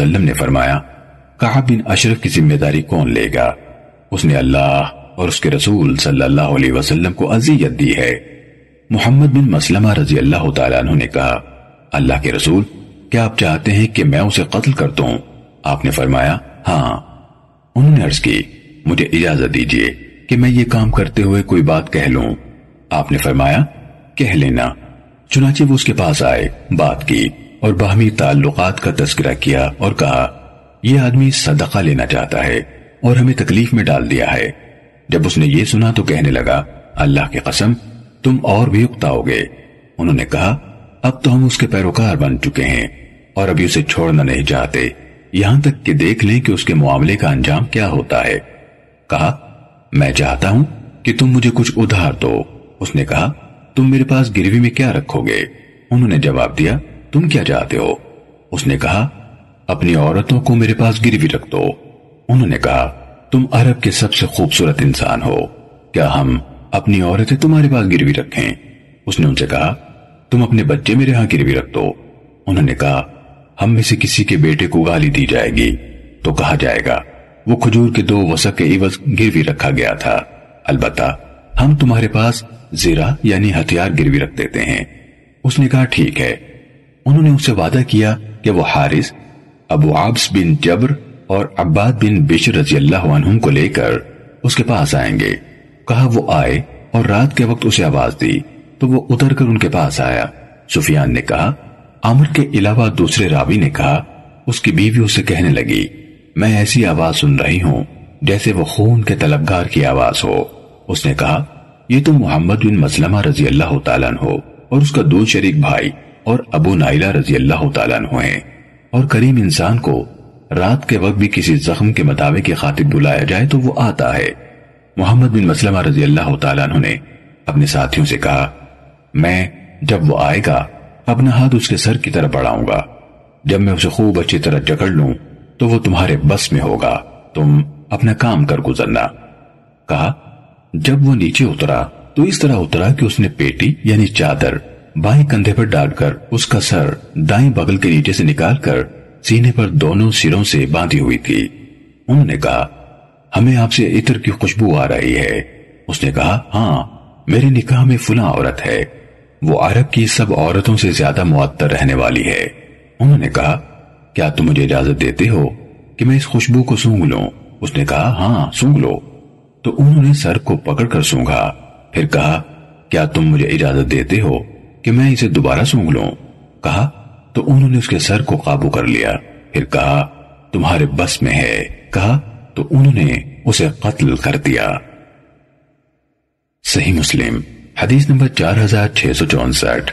وسلم نے فرمایا کعب بن اشرف کی ذمہ داری کون لے گا؟ اس نے اللہ اور اس کے رسول صلی اللہ علیہ وسلم کو اذیت دی ہے۔ محمد بن مسلمہ رضی اللہ تعالیٰ عنہ نے کہا اللہ کے رسول کیا آپ چاہتے ہیں کہ میں اسے قتل کر دوں؟ آپ نے فرمایا ہاں۔ انہوں نے عرض کی مجھے اجازت دیجیے کہ میں یہ کام کرتے ہوئے کوئی بات کہہ لوں۔ آپ نے فرمایا کہہ لینا۔ چنانچہ وہ اس کے پاس آئے، بات کی اور باہمی تعلقات کا تذکرہ کیا اور کہا یہ آدمی صدقہ لینا چاہتا ہے اور ہمیں تکلیف میں ڈال دیا ہے۔ جب اس نے یہ سنا تو کہنے لگا اللہ کی قسم تم اور بھی اکتاؤ گے۔ انہوں نے کہا اب تو ہم اس کے پیروکار بن چکے ہیں اور ابھی اسے چھوڑنا نہیں چاہتے یہاں تک کہ دیکھ لیں کہ اس کے معاملے کا انجام کیا ہوتا ہے۔ کہا میں چاہتا ہوں کہ تم مجھے کچھ ادھار دو۔ اس نے کہا تم میرے پاس گروی میں کیا رکھو گے؟ انہوں نے جواب دیا تم کیا چاہتے ہو؟ اس نے کہا اپنی عورتوں کو میرے پاس گروی رکھ دو۔ انہوں نے کہا تم عرب کے سب سے خوبصورت انسان ہو، کیا ہم اپنی عورتیں تمہارے پاس گروی رکھیں؟ اس نے ان سے کہا تم اپنے بچے میرے ہاں گروی رکھ دو۔ انہوں نے کہا ہم میں سے کسی کے بیٹے کو گالی دی جائے گی تو کہا جائے گا وہ کھجور کے 2 وسق کے عوض گروی رکھا گیا تھا، البتہ ہم تمہارے پاس زرہ یعنی ہتھیار گروی رکھ دیتے ہیں۔ اس نے کہا ٹھیک ہے۔ انہوں نے اس سے وعدہ کیا کہ وہ حارث، ابو عابس بن جبر اور عباد بن بشر رضی اللہ عنہم کو لے کر اس کے پاس آئیں گے۔ کہا وہ آئے اور رات کے وقت اسے آواز دی تو وہ اتر کر ان کے پاس آیا۔ سفیان نے کہا عمر کے علاوہ دوسرے راوی نے کہا اس کی بیوی اسے کہنے لگی میں ایسی آواز سن رہی ہوں جیسے وہ خون کے طلبگار کی آواز ہو۔ اس نے کہا یہ تو محمد بن مسلمہ رضی اللہ تعالیٰ عنہ اور اس کا 2 شریک بھائی اور ابو نائلہ رضی اللہ تعالیٰ عنہ ہیں، اور کریم انسان کو رات کے وقت بھی کسی زخم کے مداوے کی خاطر بلایا جائے تو وہ آتا ہے۔ محمد بن مسلمہ رضی اللہ تعالیٰ عنہ نے اپنے ساتھیوں سے کہا میں جب وہ آئے گا اپنا ہاتھ اس کے سر کی طرف بڑھاؤں گا، جب میں اسے خوب اچھی طرح جکڑ لوں تو وہ تمہارے بس میں ہوگا، تم اپنا کام کر گزرنا۔ کہا جب وہ نیچے اترا تو اس طرح اترا کہ اس نے پیٹی یعنی چادر بائیں کندھے پر ڈال کر اس کا سر دائیں بغل کے نیچے سے نکال کر سینے پر دونوں سروں سے باندھی ہوئی تھی۔ انہوں نے کہا ہمیں آپ سے عطر کی خوشبو آ رہی ہے۔ اس نے کہا ہاں میرے نکاح میں فلاں عورت ہے، وہ عرب کی سب عورتوں سے زیادہ معطر رہنے والی ہے۔ انہوں نے کہا کیا تم مجھے اجازت دیتے ہو کہ میں اس خوشبو کو سونگھ لوں؟ اس نے کہا ہاں سونگھ لو۔ تو انہوں نے سر کو پکڑ کر سونگھا، پھر کہا کیا تم مجھے اجازت دیتے ہو کہ میں اسے دوبارہ سونگھ لوں؟ کہا تو انہوں نے اس کے سر کو قابو کر لیا، پھر کہا تمہارے بس میں ہے، کہا تو انہوں نے اسے قتل کر دیا۔ صحیح مسلم حدیث نمبر 4664۔